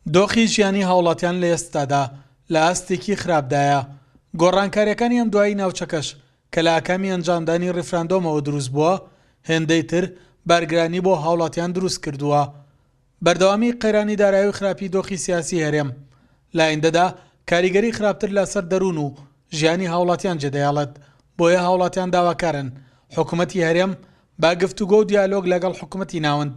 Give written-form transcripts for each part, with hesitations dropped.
دۆخی ژیانی هاوڵاتیان لە ئێستادا لە ئاستێکی خراپدایە. گۆڕانکاریەکانی ئەم دوایی ناوچەکەش کە لە ئاکامی ئەنجامدانی ڕیفراندۆمەوە دروست بووە، هێندەی تر بارگرانی بۆ هاوڵاتیان دروست کردووە. بەردەوامی قەیرانی دارایی و خراپی دۆخی سیاسی هەرێم لە ئایندەدا کاریگەری خراپتر لەسەر دەروون و ژیانی هاوڵاتیان جێدەیاڵێت. بۆیە هاوڵاتیان داواکارن حکوومەتی هەرێم با گفتوگۆ و دیالۆگ لەگەڵ حکوومەتی ناوەند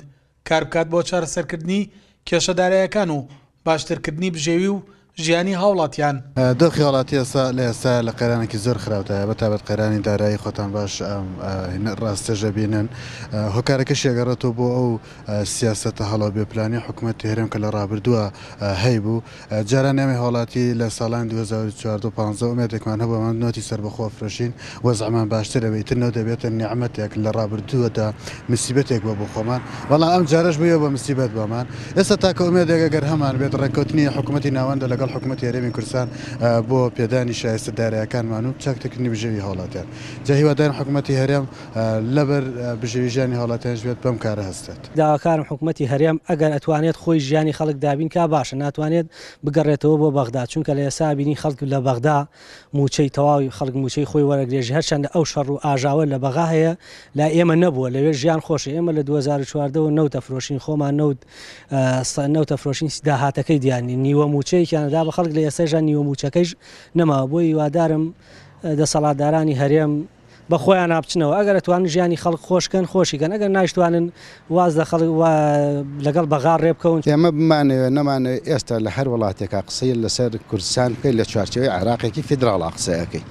کار بکات بۆ چارەسەرکردنی کێشەدارایەکان و باشترکردنی بژێوی و ژیانی هاوڵاتیان. دۆخی وڵاتی ئێستا لە قەیرانێکی زۆر خراپتایە، بەتابەت قەیرانی دارایی خۆتان باش ڕاستەژە بینن. هۆکارەکە شێگەڕێتەوە بۆ ئەو سیاسەتە هەڵەو بێپلانی حکوومەتی هەرێم کە لە ڕابردووە هەیبوو. جاران ئێمە هاوڵاتی لە ساڵان 2014 ئومێدێکمان هەبوومان نۆتی سەربەخۆ فرۆشین، وەزعمان باشترەوەی ترنەوە دەبێتە نیعمەتێک لە ڕابردووەدا مسیبەتێک بە بۆ خۆمان. بەڵام ئەم جارش بووە بە مسیبەت بۆمان. ئێستا تاکە ئومێدێک ئەگەر هەمان بێت ڕێککەوتنی حکوومەتی ناوەندە لەگەڵ حکوومەتی هەرێمی کوردستان بۆ پێدانی شایستە دارایەکانمان و چاکتەکردنی بژێوی هاوڵاتیان. جا هیوادارم حکوومەتی هەرێم لەبەر بژێوی ژیانی هاوڵاتیانش بێت بەم کارە هەستێت. داواکارم حکوومەتی هەرێم ئەگەر ئەتوانێت خۆی ژیانی خەڵک دابین کا باشە، ناتوانێت بگەڕێتەوە بۆ بەغدا، چونکە لە ئێستا بینی خەڵک لە بەغدا موچەی تەواوی خەڵک موچەی خۆی وەرەگرێژی، هەرچەندە ئەو شەڕ و ئاژاوە لە بەغا هەیە لا ئێمە نەبووە، لەوێ ژیان خۆشە. ئێمە لە 2014 نەوتە فرۆشین خۆمان نەوتە فرۆشین داهاتەکەی دیانی نیوە موچەیەکیاندا بە خەڵک لە ئێستاژان نیوە موچەکەیش نەماوە. بۆی هیوادارم دەسەڵاتدارانی هەرێم بە خۆیان نابچنەوە، ئەگەر ئەتوانن ژیانی خەڵک خۆشکەن خۆشیکەن، ئەگەر نایشتوانن واز لە خەڵک لەگەڵ بەغا ڕێبکەون. ئێمە بمانەوە نەمانە ئێستا لە هەر وڵاتێکا قسەی لەسەر کوردستان بکەین لە چوارچەوەی عێراقێکی فیدراڵا قسەیەکەی،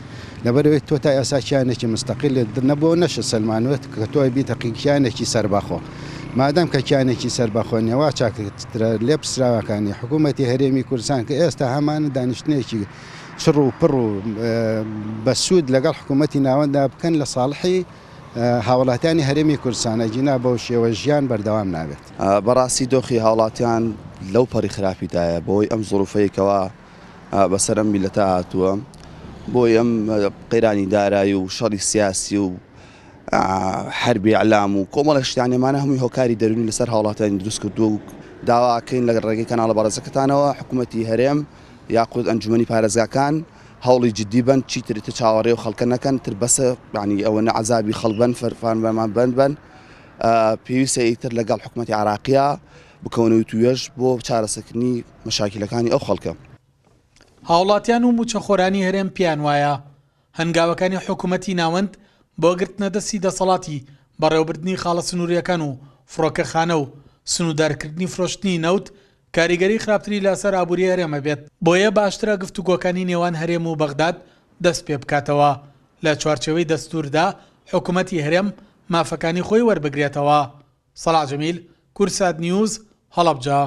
لەبەرەوەی تۆ تا ئێستا کیانێکی مستەقیل نەبووە نەشە سلمانوێت کە تۆ بیتە کیانێکی سەرباخۆ. مادام کە کیانێکی سەرباخۆ نێوا چاکترە لێ پسراوەکانی حکوومەتی هەرێمی کوردستان کە ئێستا هەمان دانیشتنێکی شڕ و پڕ و بە سوود لەگەڵ حکوومەتی ناوەندا بکەن لە ساڵحی هاوڵاتیانی هەرێمی کوردستانە جینا بەو شێوە ژیان بەردەوام نابێت. بەڕاستی دۆخی هاوڵاتیان لەو پەڕی خراپیدایە بۆی ئەم زوڵفەیەکەوە بەسەرم میلەتە هاتووە، بۆی ئەم قەیرانی دارایی و شەڕی سیاسی و حربی ئەعلام و کۆمەڵە شتیانێمانە هەمووی هۆکاری دەرونی لەسەر هاوڵاتیانی دروست کردووە و داواکەین لە ڕێگەی کەناڵە بەڕێزەکەتانەوە حکوومەتی هەرێم یاخود ئەنجومەنی پارێزگاکان هەوڵی جددی بن چیتر چاوەڕێ و خەڵکە نەکەن تر بەسە ینی ئەوە نەعەزابی خەڵبن فەرفانمان بن پێویستە ئیتر لەگەڵ حکوومەتی عێراقیە بکەونەوەی توێژ بۆ چارەسەرکردنی مەشاکلەکانی ئەو خەڵکە. هاوڵاتیان و موچەخۆرانی هەرێم پیان وایە هەنگاوەکانی حکوومەتی ناوەند بۆ گرتنەدەستی دەسەڵاتی بەڕێوەبردننی خاڵە سنووریەکان و فڕۆکەخانە و سنوودارکردنی فرۆشتنی نەوت کاریگەری خراپتری لەسەر ئابووری هەرێمە بێت. بۆیە باشترە گفتوگۆکانی نێوان هەرێم و بەغداد دەست پێ بکاتەوە، لە چوارچەوەی دەستوردا حکوومەتی هەرێم مافەکانی خۆی وەربگرێتەوە. سەلاح جەمیل، کورسات نیوز، هەڵەبجە.